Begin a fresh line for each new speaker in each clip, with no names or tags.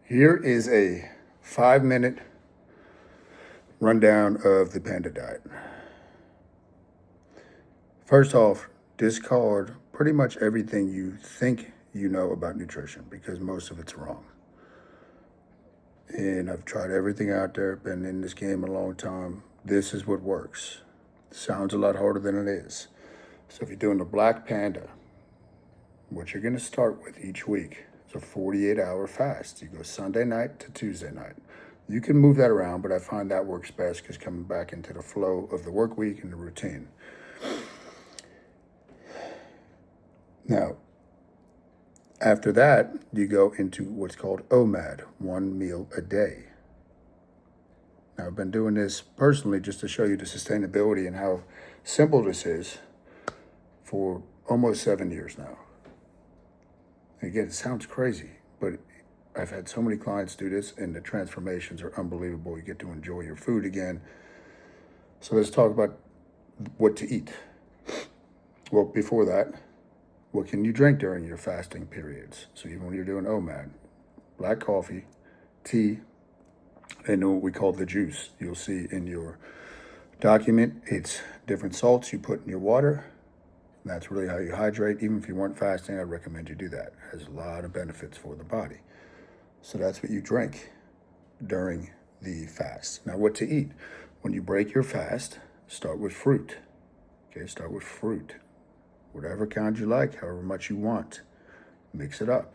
Here is a 5-minute rundown of the Panda diet. First off, discard pretty much everything you think you know about nutrition because most of it's wrong. And I've tried everything out there, been in this game a long time. This is what works. Sounds a lot harder than it is. So if you're doing the Black Panda, what you're going to start with each week is a 48-hour fast. You go Sunday night to Tuesday night. You can move that around, but I find that works best because coming back into the flow of the work week and the routine. Now, after that, you go into what's called OMAD, 1 meal a day. Now, I've been doing this personally just to show you the sustainability and how simple this is for almost 7 years now. Again, it sounds crazy, but I've had so many clients do this and the transformations are unbelievable. You get to enjoy your food again. So let's talk about what to eat. Well, before that, what can you drink during your fasting periods? So even when you're doing OMAD, black coffee, tea, and then what we call the juice. You'll see in your document, it's different salts you put in your water. That's really how you hydrate. Even if you weren't fasting, I'd recommend you do that. It has a lot of benefits for the body. So that's what you drink during the fast. Now, what to eat? When you break your fast, start with fruit. Okay, start with fruit. Whatever kind you like, however much you want. Mix it up.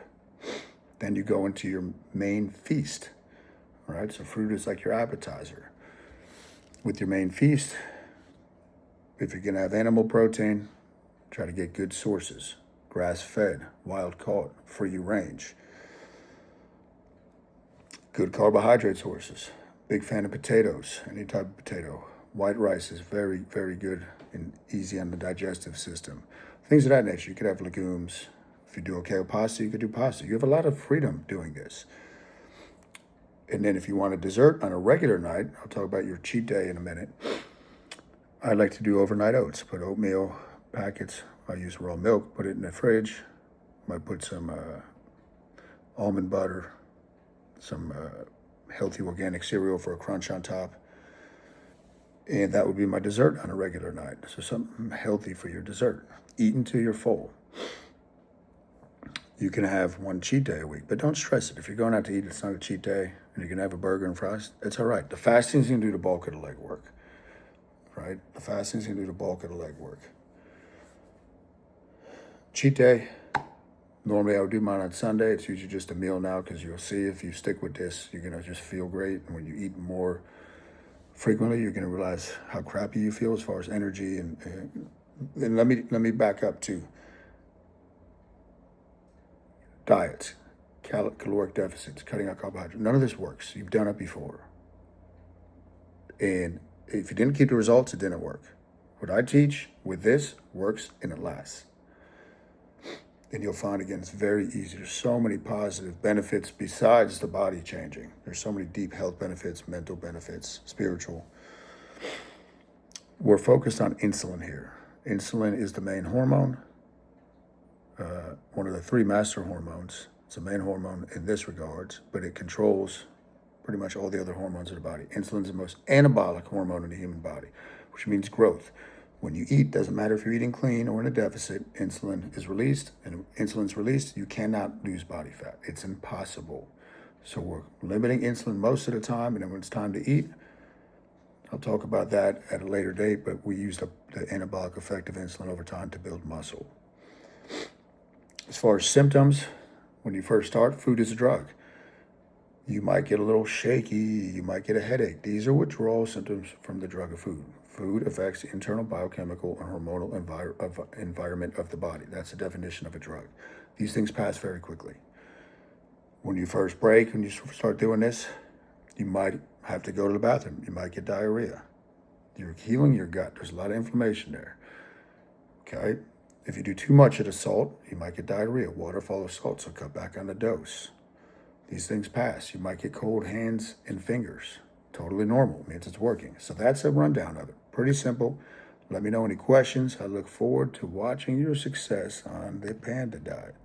Then you go into your main feast. All right, so fruit is like your appetizer. With your main feast, if you're gonna have animal protein, try to get good sources. Grass-fed, wild-caught, free range. Good carbohydrate sources. Big fan of potatoes, any type of potato. White rice is very, very good and easy on the digestive system. Things of that nature. You could have legumes. If you do okay with pasta, you could do pasta. You have a lot of freedom doing this. And then if you want a dessert on a regular night, I'll talk about your cheat day in a minute. I like to do overnight oats. Put oatmeal packets. I use raw milk, put it in the fridge. Might put some almond butter, some healthy organic cereal for a crunch on top. And that would be my dessert on a regular night. So something healthy for your dessert. Eat until you're full. You can have one cheat day a week, but don't stress it. If you're going out to eat, it's not a cheat day, and you can have a burger and fries, it's all right. The fasting is going to do the bulk of the leg work, right? The fasting is going to do the bulk of the leg work. Cheat day, normally I would do mine on Sunday. It's usually just a meal now because you'll see if you stick with this, you're going to just feel great. And when you eat more frequently, you're going to realize how crappy you feel as far as energy. And let me back up to diets, caloric deficits, cutting out carbohydrates. None of this works. You've done it before. And if you didn't keep the results, it didn't work. What I teach with this works and it lasts. And you'll find, again, it's very easy. There's so many positive benefits besides the body changing. There's so many deep health benefits, mental benefits, spiritual. We're focused on insulin here. Insulin is the main hormone, one of the 3 master hormones. It's the main hormone in this regards, but it controls pretty much all the other hormones of the body. Insulin is the most anabolic hormone in the human body, which means growth. When you eat, doesn't matter if you're eating clean or in a deficit, insulin is released, and insulin's released, you cannot lose body fat. It's impossible. So we're limiting insulin most of the time, and then when it's time to eat, I'll talk about that at a later date, but we use the anabolic effect of insulin over time to build muscle. As far as symptoms, when you first start, food is a drug. You might get a little shaky, you might get a headache. These are withdrawal symptoms from the drug of food. Food affects the internal biochemical and hormonal environment of the body. That's the definition of a drug. These things pass very quickly. When you first break, when you start doing this, you might have to go to the bathroom. You might get diarrhea. You're healing your gut. There's a lot of inflammation there. Okay? If you do too much of the salt, you might get diarrhea. Water follows salt, so cut back on the dose. These things pass. You might get cold hands and fingers. Totally normal. Means it's working. So that's a rundown of it. Pretty simple. Let me know any questions. I look forward to watching your success on the Panda diet.